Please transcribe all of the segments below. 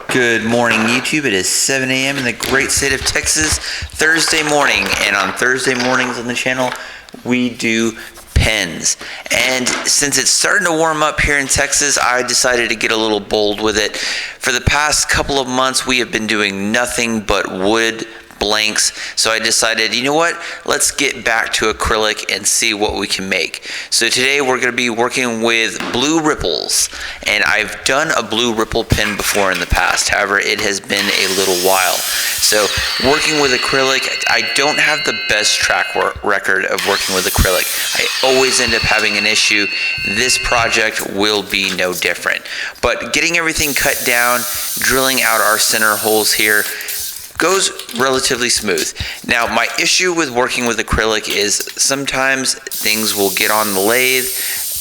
Good morning, YouTube. It is 7 a.m. in the great state of Texas, Thursday morning. And on Thursday mornings on the channel, we do pens. And since it's starting to warm up here in Texas, I decided to get a little bold with it. For the past couple of months, we have been doing nothing but wood blanks, so I decided, you know what, let's get back to acrylic and see what we can make. So today we're going to be working with blue ripples, and I've done a blue ripple pen before in the past. However, it has been a little while. So working with acrylic, I don't have the best track record of working with acrylic. I always end up having an issue. This project will be no different. But getting everything cut down, drilling out our center holes here, goes relatively smooth. Now, my issue with working with acrylic is sometimes things will get on the lathe,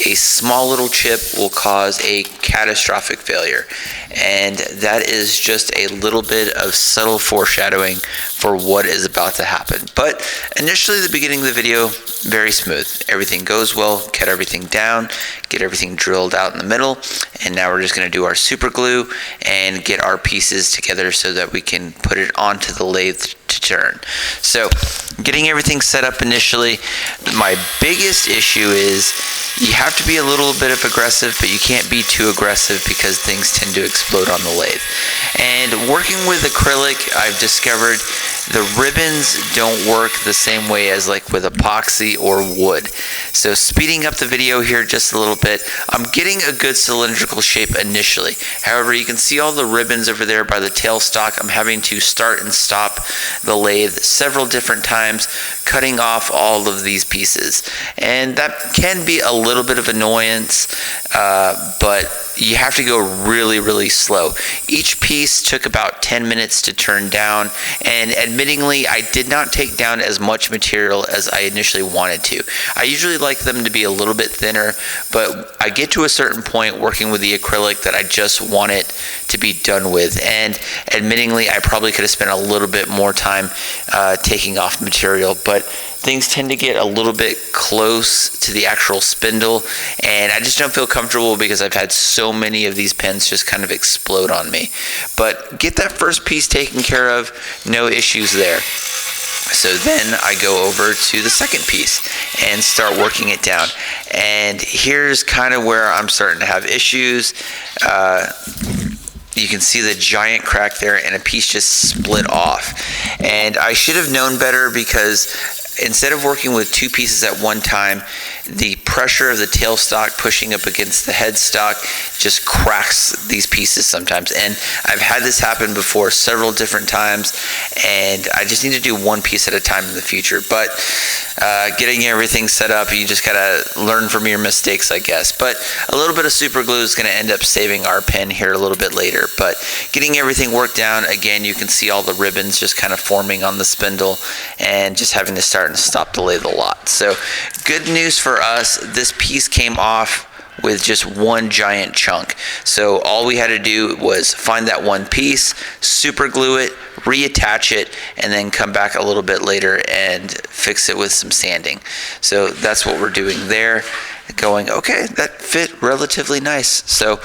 a small little chip will cause a catastrophic failure. And that is just a little bit of subtle foreshadowing for what is about to happen. But initially, the beginning of the video, very smooth. Everything goes well, cut everything down, get everything drilled out in the middle, and now we're just gonna do our super glue and get our pieces together so that we can put it onto the lathe to turn. So, getting everything set up initially, my biggest issue is you have to be a little bit of aggressive, but you can't be too aggressive because things tend to explode on the lathe. And working with acrylic, I've discovered the ribbons don't work the same way as like with epoxy or wood. So speeding up the video here just a little bit, I'm getting a good cylindrical shape initially. However, you can see all the ribbons over there by the tailstock. I'm having to start and stop the lathe several different times, cutting off all of these pieces. And that can be a little bit of annoyance, but you have to go really, really slow. Each piece took about 10 minutes to turn down, and admittingly, I did not take down as much material as I initially wanted to. I usually like them to be a little bit thinner, but I get to a certain point working with the acrylic that I just want it to be done with. And admittingly, I probably could have spent a little bit more time taking off material, but things tend to get a little bit close to the actual spindle, and I just don't feel comfortable because I've had so many of these pens just kind of explode on me. But get that first piece taken care of, no issues there. So then I go over to the second piece and start working it down. And here's kind of where I'm starting to have issues. You can see the giant crack there, and a piece just split off. And I should have known better because instead of working with two pieces at one time, the pressure of the tailstock pushing up against the headstock just cracks these pieces sometimes. And I've had this happen before several different times, and I just need to do one piece at a time in the future. But getting everything set up, you just gotta learn from your mistakes, I guess. But a little bit of super glue is gonna end up saving our pen here a little bit later. But getting everything worked down, again, you can see all the ribbons just kind of forming on the spindle and just having to start and stop the lathe a lot. So good news for us, this piece came off with just one giant chunk. So all we had to do was find that one piece, super glue it, reattach it, and then come back a little bit later and fix it with some sanding. So that's what we're doing there. Going, okay, that fit relatively nice. So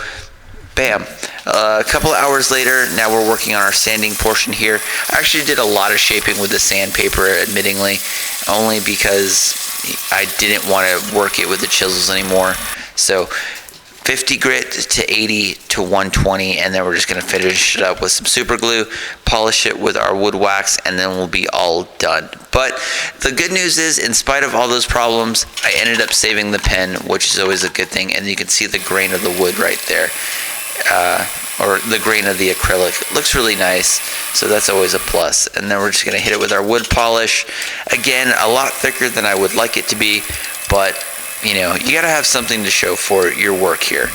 bam. A couple of hours later, now we're working on our sanding portion here. I actually did a lot of shaping with the sandpaper, admittingly, only because I didn't want to work it with the chisels anymore. So 50 grit to 80 to 120, and then we're just going to finish it up with some super glue, polish it with our wood wax, and then we'll be all done. But the good news is, in spite of all those problems, I ended up saving the pen, which is always a good thing. And you can see the grain of the wood right there. Or the grain of the acrylic. It looks really nice, so that's always a plus. And then we're just going to hit it with our wood polish. Again, a lot thicker than I would like it to be, but you know, you got to have something to show for your work here.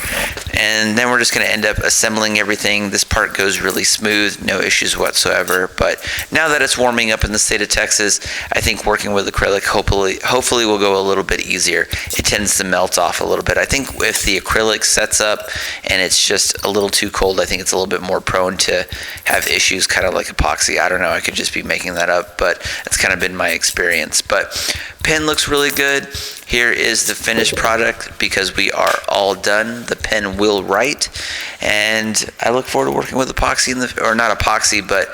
And then we're just going to end up assembling everything. This part goes really smooth, no issues whatsoever. But now that it's warming up in the state of Texas, I think working with acrylic hopefully will go a little bit easier. It tends to melt off a little bit. I think if the acrylic sets up and it's just a little too cold, I think it's a little bit more prone to have issues, kind of like epoxy. I don't know, I could just be making that up, but it's kind of been my experience. But pen looks really good. Here is the finished product because we are all done. The pen will write, and I look forward to working with epoxy or not epoxy, but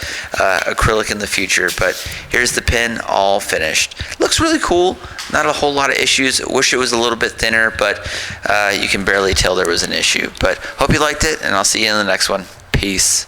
acrylic in the future. But here's the pen all finished. Looks really cool. Not a whole lot of issues. Wish it was a little bit thinner, but you can barely tell there was an issue. But hope you liked it, and I'll see you in the next one. Peace.